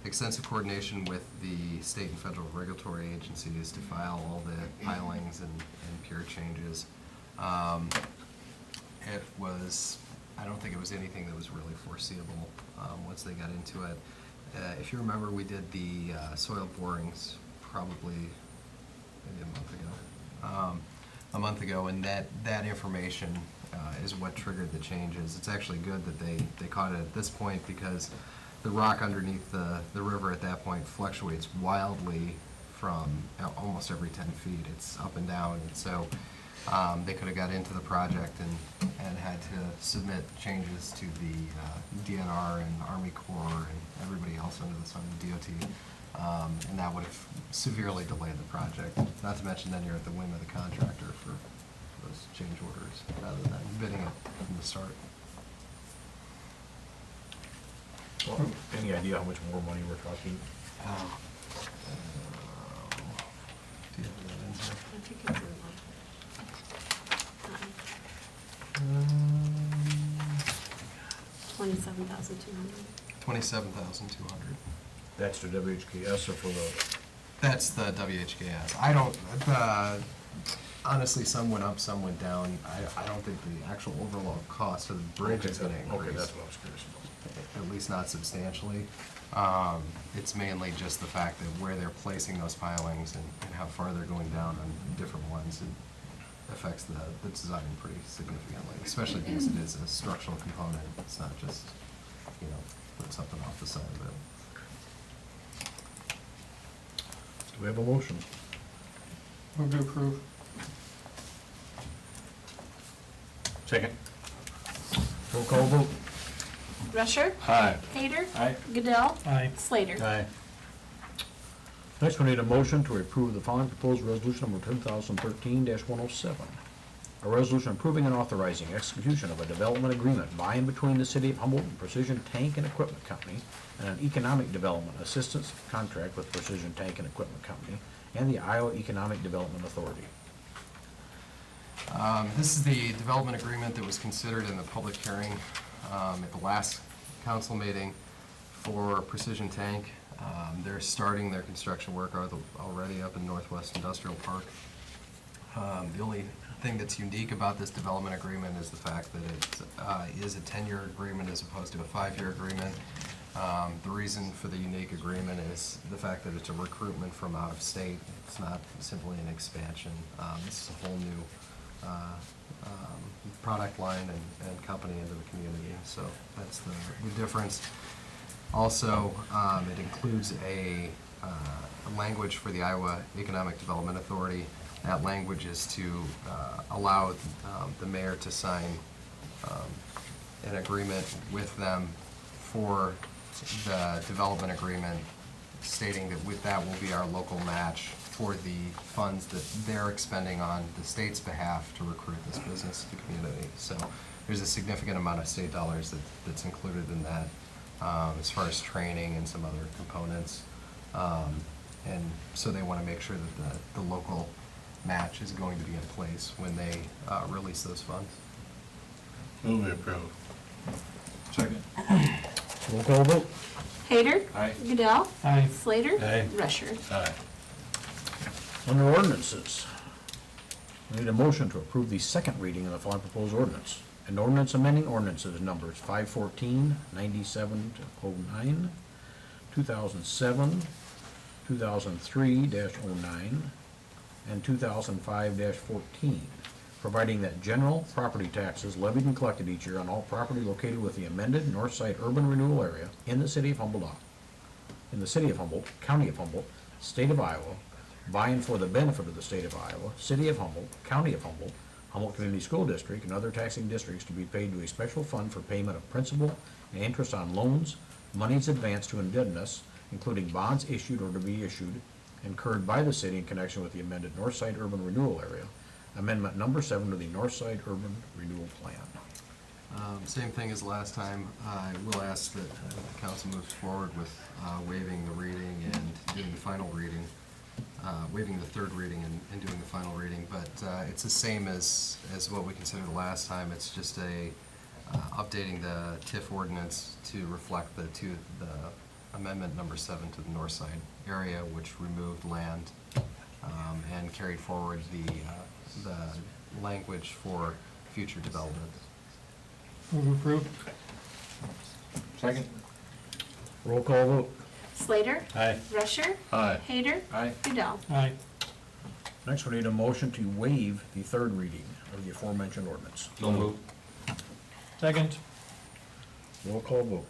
extensive coordination with the state and federal regulatory agencies to file all the pilings and pier changes. It was, I don't think it was anything that was really foreseeable once they got into it. If you remember, we did the soil borings probably maybe a month ago, and that information is what triggered the changes. It's actually good that they caught it at this point, because the rock underneath the river at that point fluctuates wildly from almost every 10 feet. It's up and down, and so they could have got into the project and had to submit changes to the DNR and Army Corps and everybody else under the sun, DOT, and that would have severely delayed the project. Not to mention then you're at the whim of the contractor for those change orders rather than bidding it from the start. Well, any idea how much more money we're talking? Do you have that in here? I think it's in like 27,200. 27,200. That's the WHKS or for the, That's the WHKS. I don't, honestly, some went up, some went down. I don't think the actual overall cost of the bridge is gonna increase. okay, that's what I was curious about. At least not substantially. It's mainly just the fact that where they're placing those pilings and how far they're going down on different ones, it affects the design pretty significantly, especially because it is a structural component. It's not just, put something off the side of it. Do we have a motion? Move to approve. Second. Roll call vote. Rusher? Aye. Hader? Aye. Goodell? Aye. Slater? Aye. Next, we need a motion to approve the following proposed resolution number 2013-107. A resolution approving and authorizing execution of a development agreement by and between the City of Humboldt and Precision Tank and Equipment Company, and an economic development assistance contract with Precision Tank and Equipment Company and the Iowa Economic Development Authority. This is the development agreement that was considered in the public hearing at the last council meeting for Precision Tank. They're starting their construction work already up in Northwest Industrial Park. The only thing that's unique about this development agreement is the fact that it is a 10-year agreement as opposed to a 5-year agreement. The reason for the unique agreement is the fact that it's a recruitment from out of state. It's not simply an expansion. This is a whole new product line and company into the community. So that's the difference. Also, it includes a language for the Iowa Economic Development Authority. That language is to allow the mayor to sign an agreement with them for the development agreement, stating that with that will be our local match for the funds that they're expending on the state's behalf to recruit this business to the community. So there's a significant amount of state dollars that's included in that, as far as training and some other components. And so they want to make sure that the local match is going to be in place when they release those funds. Move to approve. Second. Roll call vote. Hader? Aye. Goodell? Aye. Slater? Aye. Rusher? Aye. Under ordinances, we need a motion to approve the second reading of the following proposed ordinance. An ordinance amending ordinances numbers 514, 9709, 2007, 2003-09, and 2005-14, providing that general property taxes levied and collected each year on all property located with the amended North Side Urban Renewal Area in the City of Humboldt, County of Humboldt, State of Iowa, by and for the benefit of the State of Iowa, City of Humboldt, County of Humboldt, Humboldt Community School District, and other taxing districts to be paid to a special fund for payment of principal and interest on loans, monies advanced to indebtedness, including bonds issued or to be issued, incurred by the city in connection with the amended Northside Urban Renewal Area, Amendment Number 7 to the Northside Urban Renewal Plan. Same thing as last time. I will ask that the council moves forward with waiving the reading and doing the final reading, waiving the third reading and doing the final reading. But it's the same as what we considered last time. It's just updating the TIF ordinance to reflect the amendment number 7 to the north side area, which removed land and carried forward the language for future development. Move to approve. Second. Roll call vote. Slater? Aye. Rusher? Aye. Hayter? Aye. Goodell? Aye. Next, we need a motion to waive the third reading of the aforementioned ordinance. So move. Second. Roll call vote.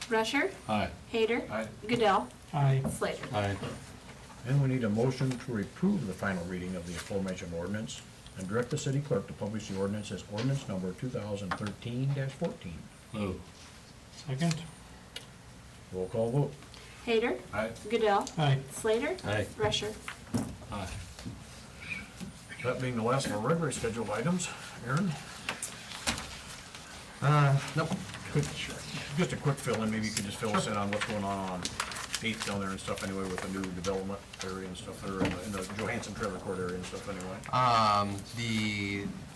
Rusher? Aye. Hayter? Aye. Goodell? Aye. Slater? Aye. And we need a motion to approve the final reading of the aforementioned ordinance and direct the city clerk to publish the ordinance as ordinance number 2013-14. Move. Second. Roll call vote. Hayter? Aye. Goodell? Aye. Slater? Aye. Rusher? Aye. That being the last of our regularly scheduled items, Aaron? Nope. Just a quick fill-in, maybe you could just fill us in on what's going on 8th down there and stuff anyway with the new development area and stuff there in the Johansson Trailer Court area and stuff anyway.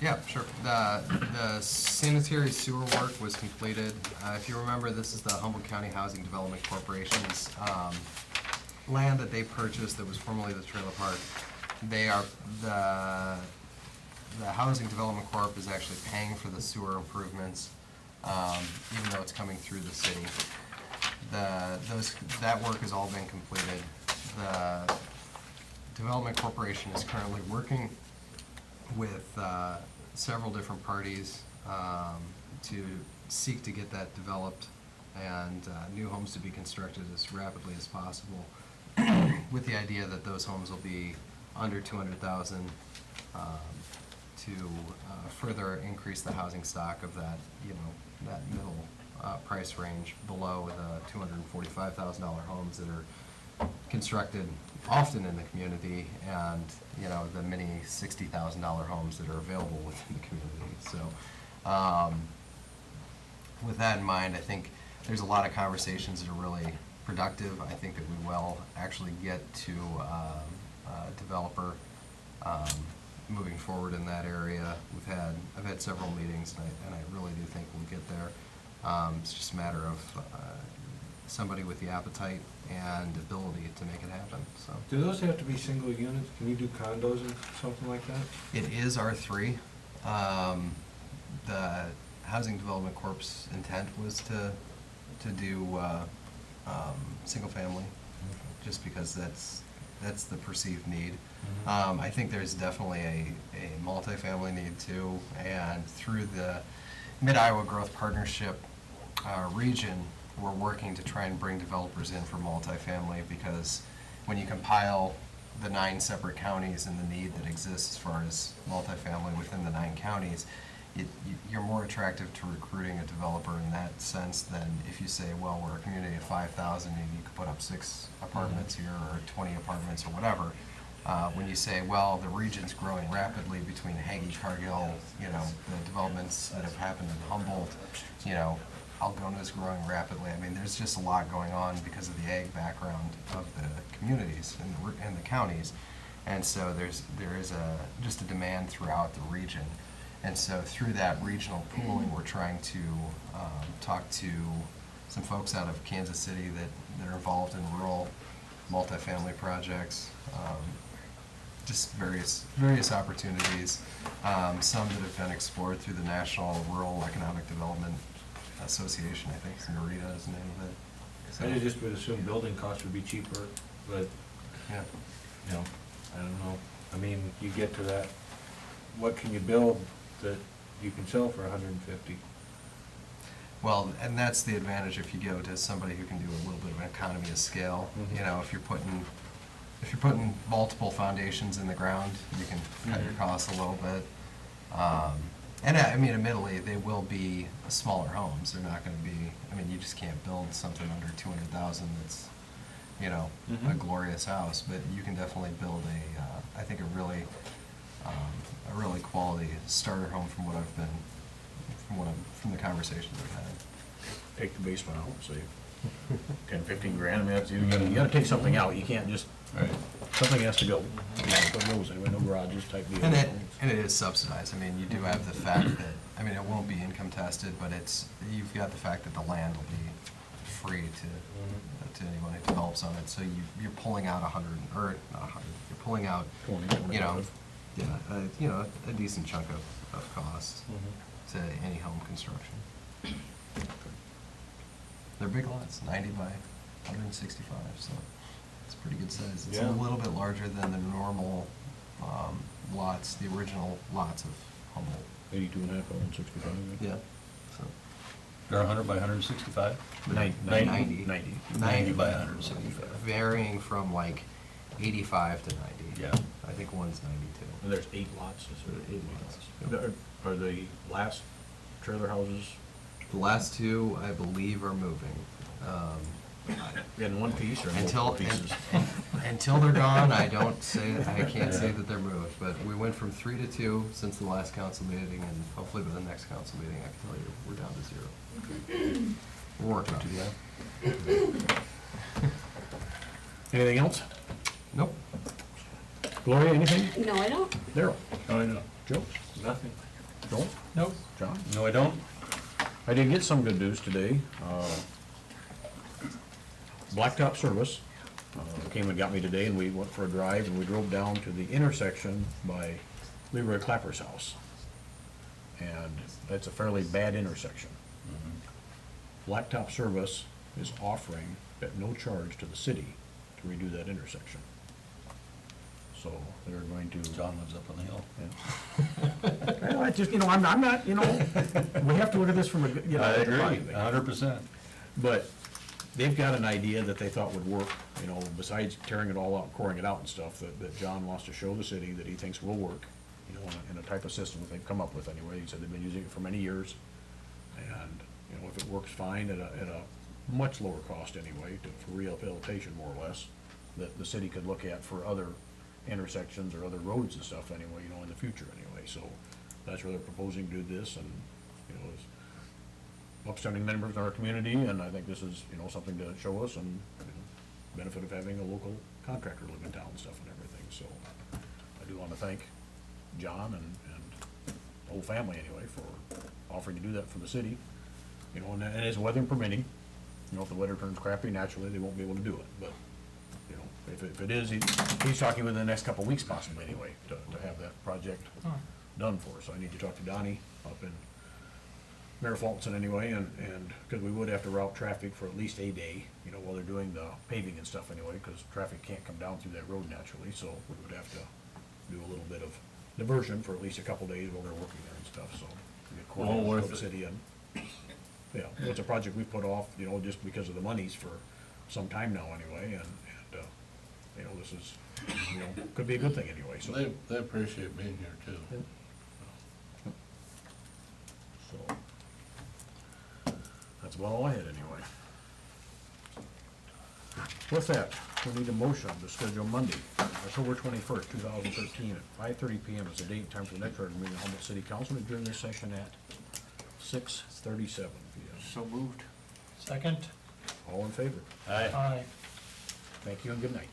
Yeah, sure. The sanitary sewer work was completed. If you remember, this is the Humboldt County Housing Development Corporation's land that they purchased that was formerly the trailer park. They are, the Housing Development Corp is actually paying for the sewer improvements, even though it's coming through the city. That work has all been completed. The Development Corporation is currently working with several different parties to seek to get that developed and new homes to be constructed as rapidly as possible, with the idea that those homes will be under 200,000 to further increase the housing stock of that, that middle price range below the $245,000 homes that are constructed often in the community, and the many $60,000 homes that are available within the community. So with that in mind, I think there's a lot of conversations that are really productive. I think that we will actually get to a developer moving forward in that area. I've had several meetings, and I really do think we'll get there. It's just a matter of somebody with the appetite and ability to make it happen, so. Do those have to be single units? Can you do condos or something like that? It is R3. The Housing Development Corp's intent was to do single family, just because that's the perceived need. I think there's definitely a multifamily need too, and through the Mid-Iowa Growth Partnership region, we're working to try and bring developers in for multifamily, because when you compile the 9 separate counties and the need that exists as far as multifamily within the 9 counties, you're more attractive to recruiting a developer in that sense than if you say, well, we're a community of 5,000 and you could put up 6 apartments here or 20 apartments or whatever. When you say, well, the region's growing rapidly between Hagee, Cargill, the developments that have happened in Humboldt, Algona's growing rapidly. I mean, there's just a lot going on because of the ag background of the communities and the counties. And so there is just a demand throughout the region. And so through that regional pooling, we're trying to talk to some folks out of Kansas City that are involved in rural multifamily projects, just various opportunities, some that have been explored through the National Rural Economic Development Association. I think NREDA is the name of it. So, I just would assume building costs would be cheaper, but, yeah. I don't know. I mean, you get to that, what can you build that you can sell for 150? Well, and that's the advantage if you go to somebody who can do a little bit of an economy of scale. Mhm. If you're putting multiple foundations in the ground, you can cut your costs a little bit. And I mean, admittedly, they will be smaller homes. They're not going to be. I mean, you just can't build something under 200,000 that's, a glorious house. But you can definitely build I think a really quality starter home from the conversations I've had. Take the basement out, say 10, 15 grand. I mean, that's, you gotta take something out. You can't just, something has to go. Put those anyway, no garages type deal. And it is subsidized. I mean, you do have the fact that, it won't be income tested, but you've got the fact that the land will be free to anyone who develops on it. So you're pulling out 100, or not 100, you're pulling out, 20, you know, 25. yeah, a decent chunk of cost to any home construction. They're big lots, 90 by 165, so it's pretty good size. It's a Yeah. little bit larger than the normal lots, the original lots of Humboldt. 82 and a half, 165. Yeah, so. They're 100 by 165? 90. 90. 90. 90 by 165. Varying from like 85 to 90. Yeah. I think one's 92. And there's 8 lots. Is there? 8 lots. Are the last trailer houses The last two, I believe, are moving. in one piece or Until, multiple pieces? until they're gone, I can't say that they're moved, but we went from 3 to 2 since the last council meeting, and hopefully by the next council meeting, I can tell you, we're down to 0. We're working on it. Anything else? Nope. Gloria, anything? No, I don't. Daryl? No, I don't. Joe? Nothing. Joel? Nope. John? No, I don't. I did get some good news today. Blacktop Service came and got me today, and we went for a drive, and we drove down to the intersection by Leroy Clapper's house. And that's a fairly bad intersection. Blacktop Service is offering at no charge to the city to redo that intersection. So they're going to. John lives up on the hill. Yeah. Well, I just, I'm not, we have to look at this from a, I agree, positive. 100%. But they've got an idea that they thought would work, besides tearing it all out, coring it out and stuff, that John wants to show the city that he thinks will work, in a type of system that they've come up with anyway. He said they've been using it for many years. And, if it works fine at a much lower cost anyway, for rehabilitation more or less, that the city could look at for other intersections or other roads and stuff anyway, in the future anyway. So that's where they're proposing to do this, and, as upstanding members in our community, and I think this is, something to show us, and benefit of having a local contractor live in town and stuff and everything. So I do want to thank John and the whole family anyway for offering to do that for the city, and as weather permitting. If the weather turns crappy, naturally they won't be able to do it, but if it is, he's talking within the next couple of weeks possibly anyway, to have that project done for us. So I need to talk to Donnie up in Mayor Fulton anyway, and, because we would have to route traffic for at least a day, while they're doing the paving and stuff anyway, because traffic can't come down through that road naturally, so we would have to do a little bit of diversion for at least a couple days while they're working there and stuff, so. we get coordinated Well with worth the it. city and, it's a project we put off, just because of the monies for some time now anyway, and this is, could be a good thing anyway, so. They appreciate being here too. So, that's about all I had anyway. With that, we need a motion to schedule Monday, October 21st, 2013, at 5:30 PM as the date and time for the next regular meeting of Humboldt City Council, to adjourn this session at 6:37 PM. So moved. Second? All in favor? Aye. Aye. Thank you and good night.